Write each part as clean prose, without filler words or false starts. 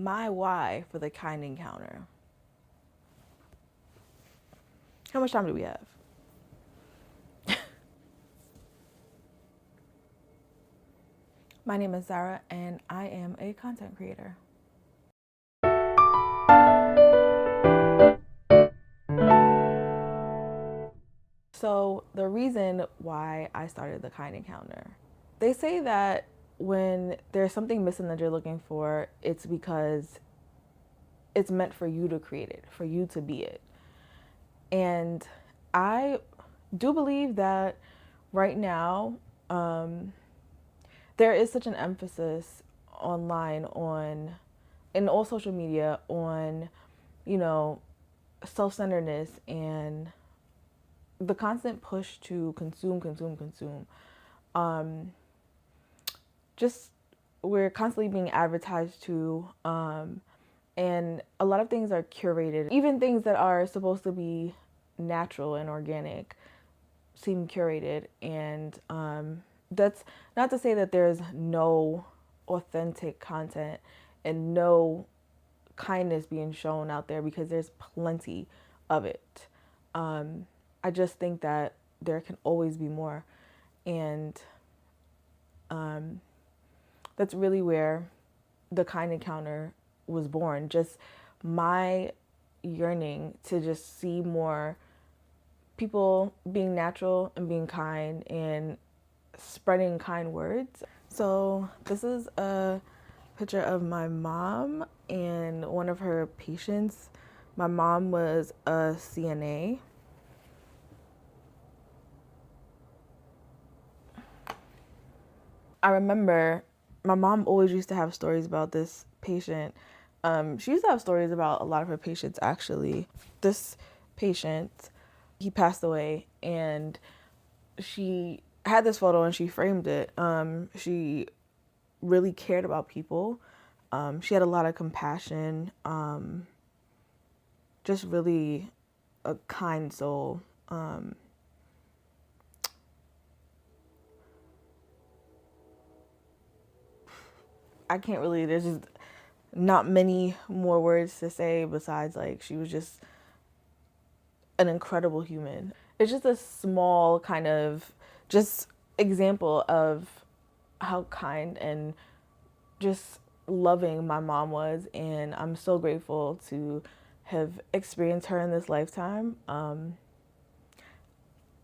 my why for the kind encounter. How much time do we have? My name is Zara, and I am a content creator. So the reason why I started the kind encounter, they say that when there's something missing that you're looking for, it's because it's meant for you to create it, for you to be it. And I do believe that right now, there is such an emphasis online in all social media on, you know, self-centeredness and the constant push to consume. Um, just we're constantly being advertised to, and a lot of things are curated. Even things that are supposed to be natural and organic seem curated, and that's not to say that there's no authentic content and no kindness being shown out there, because there's plenty of it. I just think that there can always be more, and that's really where the kind encounter was born. Just my yearning to just see more people being natural and being kind and spreading kind words. So this is a picture of my mom and one of her patients. My mom was a CNA. I remember my mom always used to have stories about this patient. She used to have stories about a lot of her patients, actually. This patient, he passed away, and she had this photo and she framed it. She really cared about people. She had a lot of compassion, just really a kind soul. I can't really, there's just not many more words to say besides, like, she was just an incredible human. It's just a small kind of just example of how kind and just loving my mom was, and I'm so grateful to have experienced her in this lifetime.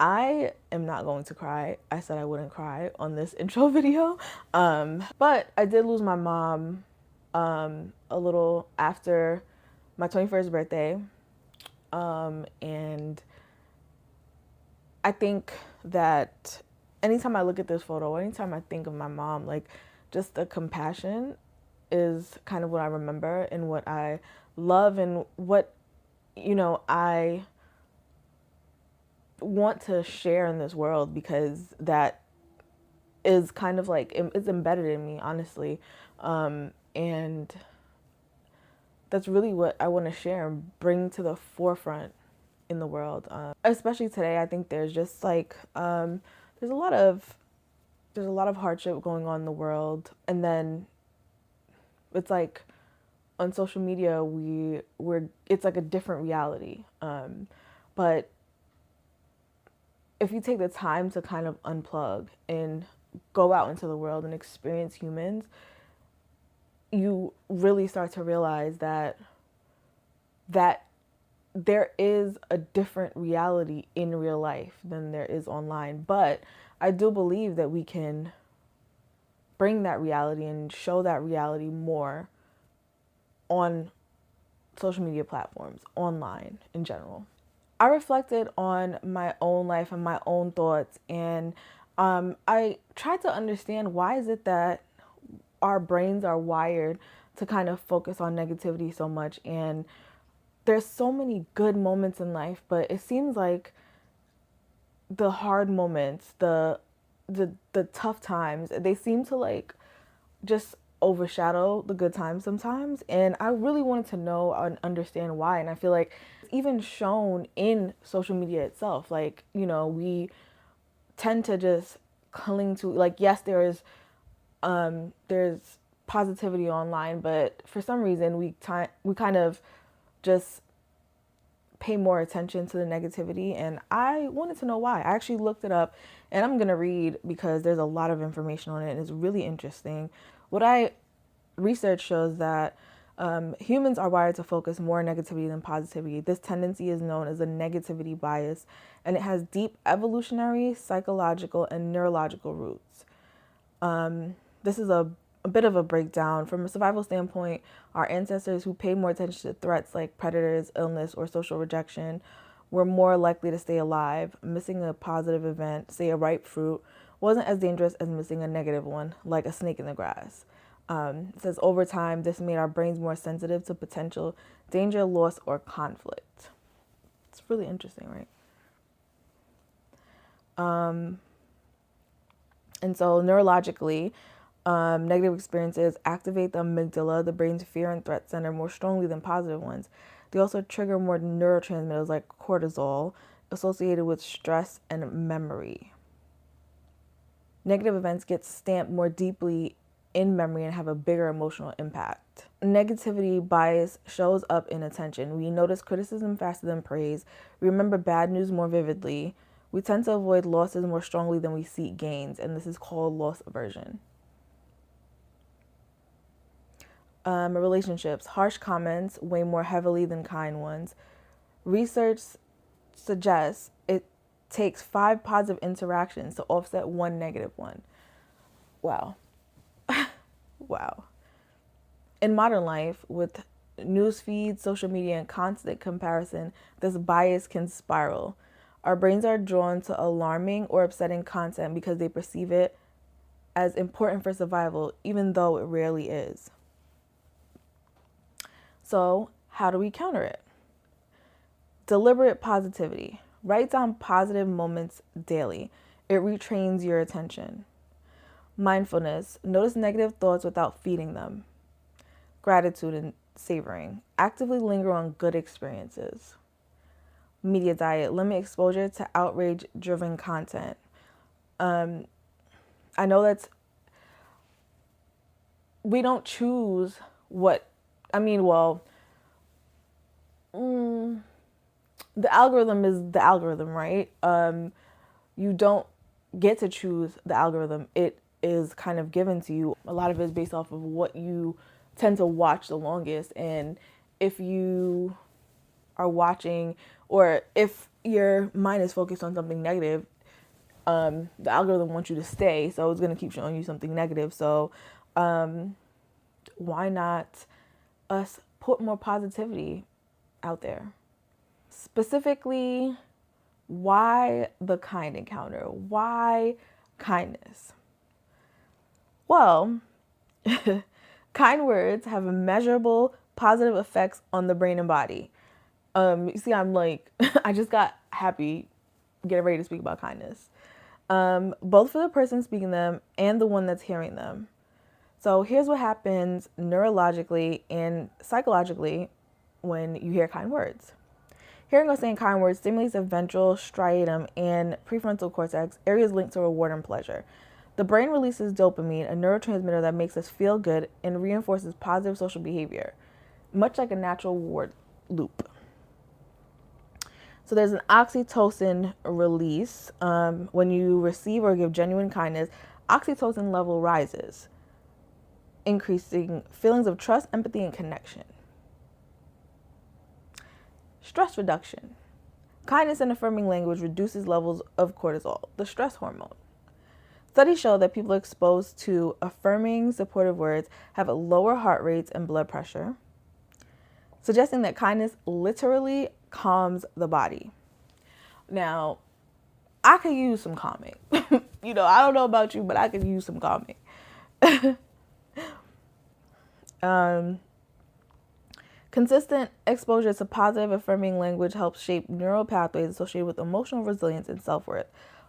I am not going to cry. I said I wouldn't cry on this intro video. But I did lose my mom a little after my 21st birthday. And I think that anytime I look at this photo, anytime I think of my mom, like, just the compassion is kind of what I remember and what I love and what, I want to share in this world, because that is kind of like, it's embedded in me, honestly. And that's really what I want to share and bring to the forefront in the world. Especially today, I think there's just like, there's a lot of hardship going on in the world, and then it's like on social media it's like a different reality. But if you take the time to kind of unplug and go out into the world and experience humans, you really start to realize that there is a different reality in real life than there is online. But I do believe that we can bring that reality and show that reality more on social media platforms, online in general. I reflected on my own life and my own thoughts, and I tried to understand, why is it that our brains are wired to kind of focus on negativity so much. And there's so many good moments in life, but it seems like the hard moments, the tough times, they seem to like just overshadow the good times sometimes. And I really wanted to know and understand why. And I feel like it's even shown in social media itself. Like, we tend to just cling to, like, yes, there's positivity online, but for some reason we kind of just pay more attention to the negativity, and I wanted to know why. I actually looked it up, and I'm going to read because there's a lot of information on it and it's really interesting. What I research shows that humans are wired to focus more on negativity than positivity. This tendency is known as a negativity bias, and it has deep evolutionary, psychological, and neurological roots. This is a bit of a breakdown. From a survival standpoint, our ancestors who paid more attention to threats like predators, illness, or social rejection were more likely to stay alive. Missing a positive event, say a ripe fruit, wasn't as dangerous as missing a negative one, like a snake in the grass. It says over time, this made our brains more sensitive to potential danger, loss, or conflict. It's really interesting, right? And so neurologically, negative experiences activate the amygdala, the brain's fear and threat center, more strongly than positive ones. They also trigger more neurotransmitters like cortisol, associated with stress and memory. Negative events get stamped more deeply in memory and have a bigger emotional impact. Negativity bias shows up in attention. We notice criticism faster than praise. We remember bad news more vividly. We tend to avoid losses more strongly than we seek gains, and this is called loss aversion. Relationships. Harsh comments weigh more heavily than kind ones. Research suggests it takes 5 positive interactions to offset 1 negative one. Wow. Wow. In modern life, with news feeds, social media, and constant comparison, this bias can spiral. Our brains are drawn to alarming or upsetting content because they perceive it as important for survival, even though it rarely is. So, how do we counter it? Deliberate positivity. Write down positive moments daily. It retrains your attention. Mindfulness. Notice negative thoughts without feeding them. Gratitude and savoring. Actively linger on good experiences. Media diet. Limit exposure to outrage-driven content. I know that's... We don't choose what... the algorithm is the algorithm, right? You don't get to choose the algorithm. It is kind of given to you. A lot of it is based off of what you tend to watch the longest. And if you are watching, or if your mind is focused on something negative, the algorithm wants you to stay. So it's going to keep showing you something negative. So why not us put more positivity out there? Specifically, why the kind encounter? Why kindness? Well, kind words have measurable positive effects on the brain and body. You see, I'm like, I just got happy getting ready to speak about kindness. Both for the person speaking them and the one that's hearing them. So here's what happens neurologically and psychologically when you hear kind words. Hearing or saying kind words stimulates the ventral striatum and prefrontal cortex, areas linked to reward and pleasure. The brain releases dopamine, a neurotransmitter that makes us feel good and reinforces positive social behavior, much like a natural reward loop. So there's an oxytocin release. When you receive or give genuine kindness, oxytocin level rises, increasing feelings of trust, empathy, and connection. Stress reduction. Kindness and affirming language reduces levels of cortisol, the stress hormone. Studies show that people exposed to affirming, supportive words have lower heart rates and blood pressure, suggesting that kindness literally calms the body. Now, I could use some calming. I don't know about you, but I could use some calming. Consistent exposure to positive affirming language helps shape neural pathways associated with emotional resilience and self-worth.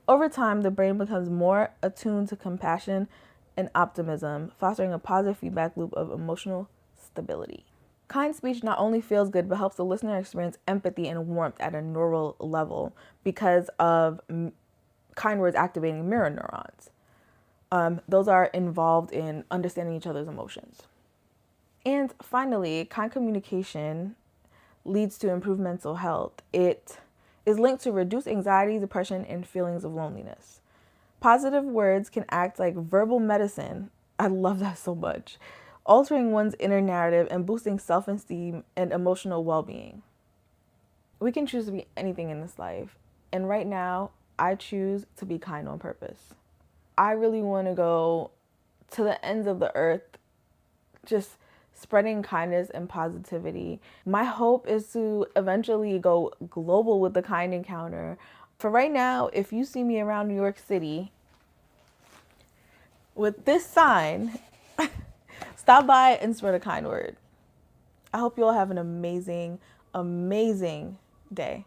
Over time, the brain becomes more attuned to compassion and optimism, fostering a positive feedback loop of emotional stability. Kind speech not only feels good, but helps the listener experience empathy and warmth at a neural level because of kind words activating mirror neurons. Those are involved in understanding each other's emotions. And finally, kind communication leads to improved mental health. It is linked to reduced anxiety, depression, and feelings of loneliness. Positive words can act like verbal medicine. I love that so much. Altering one's inner narrative and boosting self-esteem and emotional well-being. We can choose to be anything in this life. And right now, I choose to be kind on purpose. I really want to go to the ends of the earth, just spreading kindness and positivity. My hope is to eventually go global with the Kind Encounter. For right now, if you see me around New York City with this sign, stop by and spread a kind word. I hope you all have an amazing, amazing day.